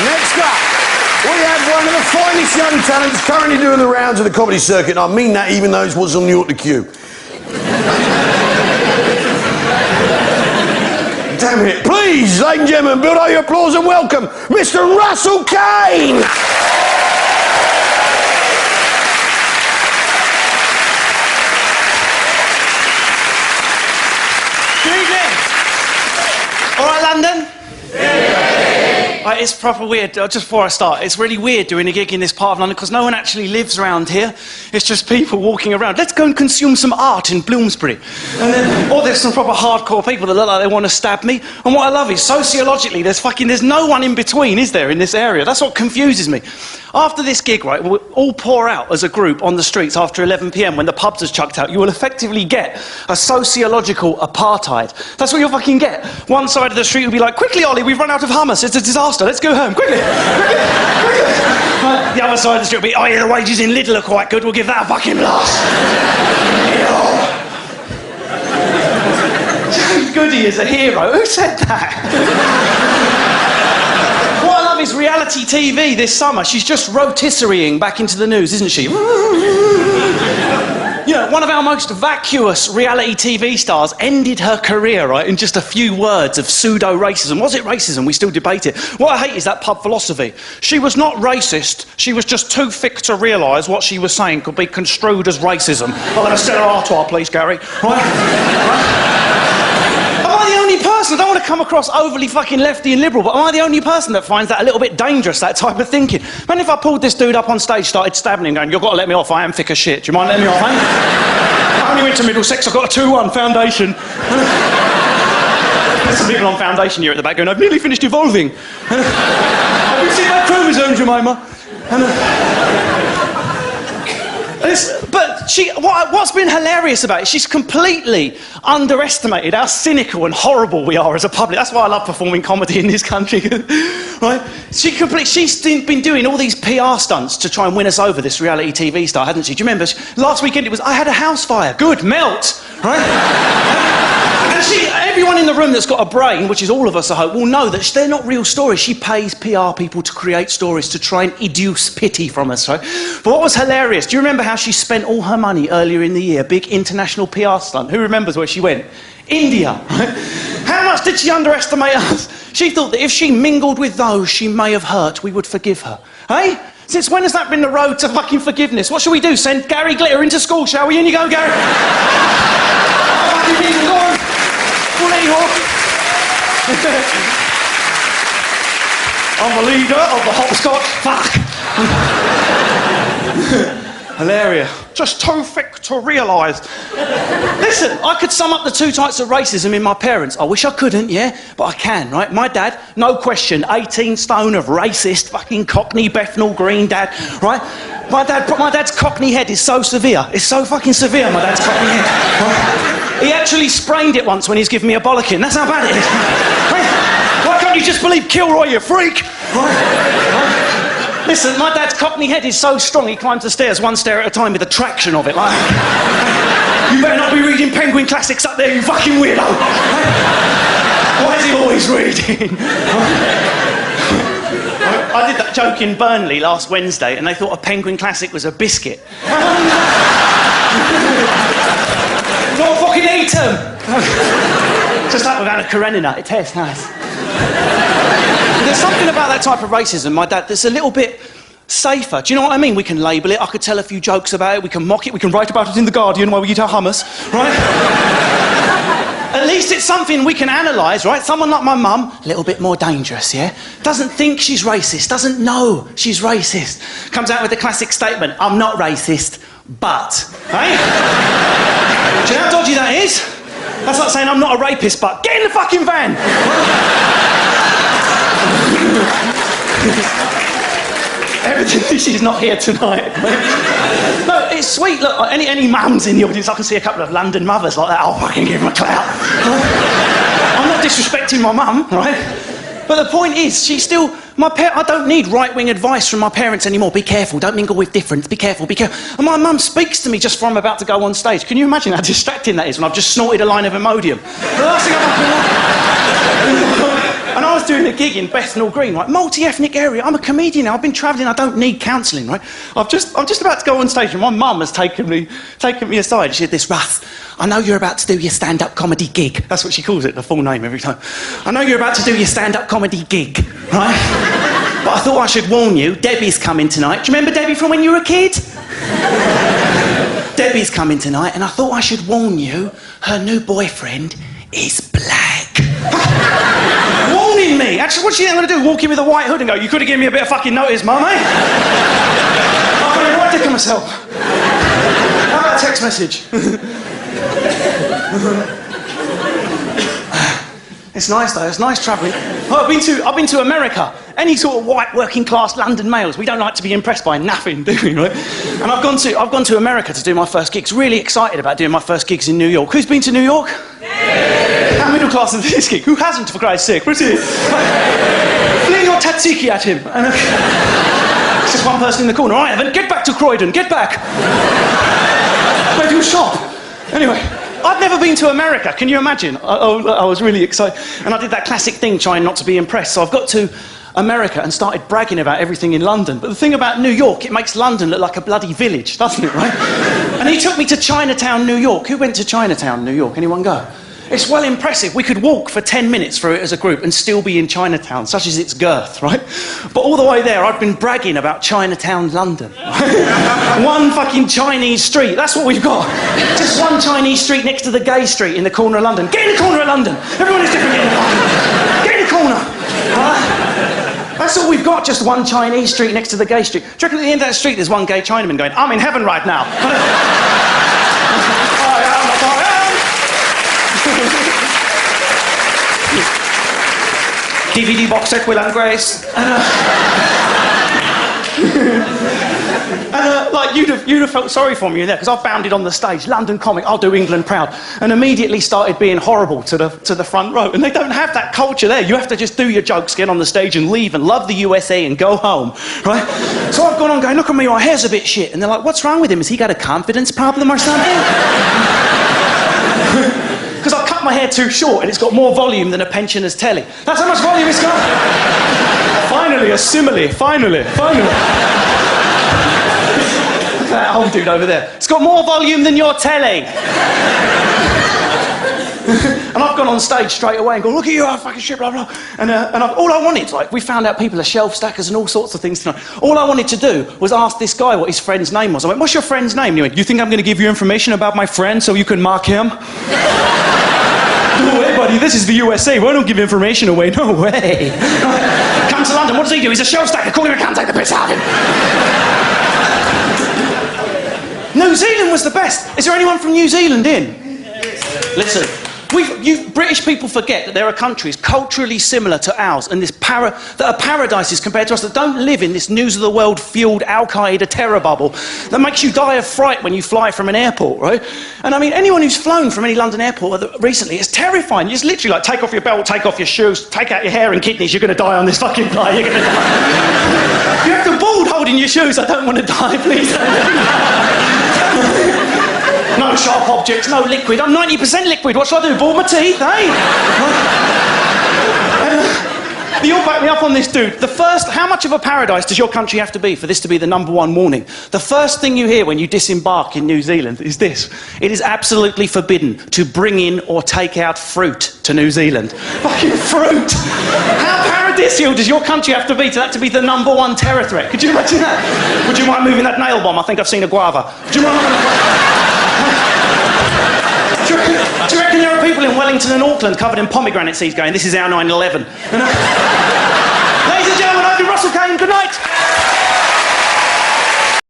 Next up, we have one of the finest young talents currently doing the rounds of the comedy circuit, and I mean that even though it was on the auto cue. Damn it. Please, ladies and gentlemen, build up your applause and welcome Mr. Russell Kane! Good evening. All right, London? It's proper weird. Just before I start, it's really weird doing a gig in this part of London because no one actually lives around here. It's just people walking around. Let's go and consume some art in Bloomsbury. And then, or there's some proper hardcore people that look like they want to stab me. And what I love is, sociologically, there's no one in between, is there, in this area? That's what confuses me. After this gig, right, we'll all pour out as a group on the streets after 11 p.m. when the pubs are chucked out. You will effectively get a sociological apartheid. That's what you'll fucking get. One side of the street will be like, quickly, Ollie, we've run out of hummus. It's a disaster. Let's go home. Quickly. The other side of the street will be, oh yeah, the wages in Lidl are quite good. We'll give that a fucking blast. James Goody is a hero. Who said that? What I love is reality TV this summer. She's just rotisserieing back into the news, isn't she? You know, one of our most vacuous reality TV stars ended her career, right, in just a few words of pseudo-racism. Was it racism? We still debate it. What I hate is that pub philosophy. She was not racist. She was just too thick to realise what she was saying could be construed as racism. I'll have a Stella Artois, please, Gary. Am I the only person? I don't want to come across overly fucking lefty and liberal, but am I the only person that finds that a little bit dangerous, that type of thinking? Man, if I pulled this dude up on stage, started stabbing him, going, you've got to let me off, I am thick as shit. Do you mind letting me off, mate? I only went to Middlesex, I've got a 2-1 foundation. There's some people on foundation here at the back going, I've nearly finished evolving. Have you seen that chromosome, Jemima? But what's been hilarious about it, she's completely underestimated how cynical and horrible we are as a public. That's why I love performing comedy in this country. Right? She's been doing all these PR stunts to try and win us over, this reality TV star, hasn't she? Do you remember? Last weekend it was, I had a house fire. Good, melt. Right? And everyone in the room that's got a brain, which is all of us, I hope, will know that they're not real stories. She pays PR people to create stories to try and educe pity from us, right? But what was hilarious, do you remember how she spent all her money earlier in the year? Big international PR stunt. Who remembers where she went? India, right? How much did she underestimate us? She thought that if she mingled with those she may have hurt, we would forgive her. Hey? Since when has that been the road to fucking forgiveness? What should we do? Send Gary Glitter into school, shall we? In you go, Gary. Fucking people, go on. We'll let you off. I'm the leader of the hopscotch. Fuck. Hilarious. Just too thick to realise. Listen, I could sum up the two types of racism in my parents. I wish I couldn't, yeah? But I can, right? My dad, no question, 18 stone of racist, fucking Cockney Bethnal Green dad, right? My dad's Cockney head is so severe. It's so fucking severe, my dad's Cockney head. Right? He actually sprained it once when he's giving me a bollocking. That's how bad it is. Right? Why can't you just believe Kilroy, you freak? Right? Listen, my dad's Cockney head is so strong he climbs the stairs one stair at a time with the traction of it, like... You better not be reading Penguin Classics up there, you fucking weirdo! Why is he always reading? I did that joke in Burnley last Wednesday and they thought a Penguin Classic was a biscuit. Don't fucking eat them! Just like without a Karenina, it tastes nice. There's something about that type of racism, my dad, that's a little bit safer. Do you know what I mean? We can label it, I could tell a few jokes about it, we can mock it, we can write about it in The Guardian while we eat our hummus, right? At least it's something we can analyse, right? Someone like my mum, a little bit more dangerous, yeah? Doesn't think she's racist, doesn't know she's racist. Comes out with the classic statement, I'm not racist, but, hey? Do you know how dodgy that is? That's like saying I'm not a rapist, but get in the fucking van! Evidently she's not here tonight. No, it's sweet. Look, any mums in the audience, I can see a couple of London mothers like that. I'll fucking give them a clout. I'm not disrespecting my mum, right? But the point is, she's still... I don't need right-wing advice from my parents anymore. Be careful, don't mingle with difference. Be careful, be careful. And my mum speaks to me just before I'm about to go on stage. Can you imagine how distracting that is when I've just snorted a line of Imodium? The last thing And I was doing a gig in Bethnal Green, right? Multi-ethnic area. I'm a comedian now. I've been travelling. I don't need counselling, right? I'm just about to go on stage, and my mum has taken me aside. She said, "This, Russ, I know you're about to do your stand-up comedy gig." That's what she calls it, the full name every time. "I know you're about to do your stand-up comedy gig, right? But I thought I should warn you, Debbie's coming tonight." Do you remember Debbie from when you were a kid? "Debbie's coming tonight, and I thought I should warn you, her new boyfriend is black." Warning me! Actually, what do you think I'm going to do? Walk in with a white hood and go, "You could have given me a bit of fucking notice, mum, eh?" I'm going to write dick of myself. How about a text message? It's nice though, it's nice travelling. I've been to America. Any sort of white working class London males, we don't like to be impressed by nothing, do we, right? And I've gone to America to do my first gigs. Really excited about doing my first gigs in New York. Who's been to New York? Yeah. How middle class is this gig? Who hasn't, for Christ's sake? Fling your tzatziki at him. And, it's just one person in the corner. All right, Evan, get back to Croydon, get back. Where do you shop? Anyway. I'd never been to America, can you imagine? I was really excited. And I did that classic thing, trying not to be impressed. So I've got to America and started bragging about everything in London. But the thing about New York, it makes London look like a bloody village, doesn't it, right? And he took me to Chinatown, New York. Who went to Chinatown, New York? Anyone go? It's well impressive. We could walk for 10 minutes through it as a group and still be in Chinatown, such is its girth, right? But all the way there, I've been bragging about Chinatown, London. One fucking Chinese street, that's what we've got. Just one Chinese street next to the gay street in the corner of London. Get in the corner of London. Everyone is different. Get in the corner. Right? That's all we've got, just one Chinese street next to the gay street. Do you reckon at the end of that street there's one gay Chinaman going, "I'm in heaven right now." DVD box set, Will and Grace. Like, you'd have felt sorry for me in there, because I bounded on the stage, London comic, I'll do England proud, and immediately started being horrible to the front row. And they don't have that culture there. You have to just do your jokes, get on the stage and leave and love the USA and go home, right? So I've gone on going, "Look at me, my hair's a bit shit." And they're like, "What's wrong with him? Has he got a confidence problem or something?" Because I cut my hair too short and it's got more volume than a pensioner's telly. That's how much volume it's got. Finally, a simile. Finally. Look at that old dude over there. It's got more volume than your telly. And I've gone on stage straight away and gone, "Look at you, I fucking shit, blah, blah." And all I wanted, like, we found out people are shelf stackers and all sorts of things tonight. All I wanted to do was ask this guy what his friend's name was. I went, "What's your friend's name?" And he went, "You think I'm going to give you information about my friend so you can mark him?" "No way, buddy, this is the USA. We don't give information away, no way." Come to London, what does he do? He's a shelf stacker. Call him, I can't take the piss out of him. New Zealand was the best. Is there anyone from New Zealand in? Listen. You British people forget that there are countries culturally similar to ours and that are paradises compared to us, that don't live in this news of the world fueled Al-Qaeda terror bubble that makes you die of fright when you fly from an airport, right? And I mean, anyone who's flown from any London airport recently, it's terrifying. You just literally like take off your belt, take off your shoes, take out your hair and kidneys, you're going to die on this fucking flight, you're going to die. You have to bald holding your shoes, "I don't want to die, please don't let me die." No sharp objects, no liquid. I'm 90% liquid. What shall I do? Ball my teeth, eh? You'll back me up on this, dude. How much of a paradise does your country have to be for this to be the #1 warning? The first thing you hear when you disembark in New Zealand is this: it is absolutely forbidden to bring in or take out fruit to New Zealand. Fucking fruit! How paradisial does your country have to be be the #1 terror threat? Could you imagine that? Would you mind moving that nail bomb? I think I've seen a guava. Would you mind... Do you reckon there are people in Wellington and Auckland covered in pomegranate seeds going, "This is our 9/11"?